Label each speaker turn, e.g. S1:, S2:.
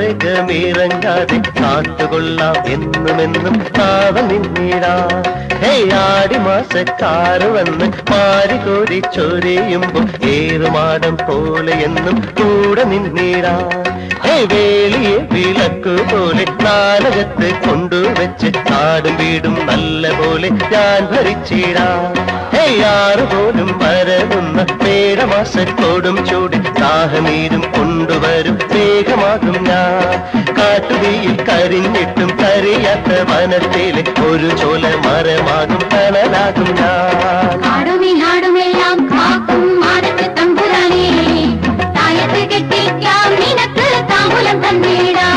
S1: മൃഗമിറങ്ങാതെ കാത്തുകൊള്ളാം എന്നുമെന്നും കാവൽ നിന്നിടാ. ആടി മാസക്കാറ് വന്ന് മാരി കോരി ചൊരിയുമ്പോ ഏറുമാടം പോലെ എന്നും കൂടെ നിന്നിടാ. വേളിയെ വിളക്ക് പോലെ നാലകത്ത് കൊണ്ടുവച്ച് കാടും വീടും നല്ല പോലെ ഞാൻ ഭരിച്ചിടാ. ആറുപോലും വരവുന്ന മേടമാസത്തോടും ചൂടി ദാഹനീരും കൊണ്ടുവരും വേഗമാകും ഞാൻ. കാട്ടുതീയിൽ കരിഞ്ഞിട്ടും കരിയാത്ത വനത്തിലെ ഒരു ചോല മരമാകും തണലാകും ഞാൻ.
S2: നാടുമെല്ലാം കാക്കും മാനത്ത് തമ്പുരാനേ, തായത്ത് കെട്ടിക്കാം നിനക്ക് താമ്പൂലം തന്നിടാം.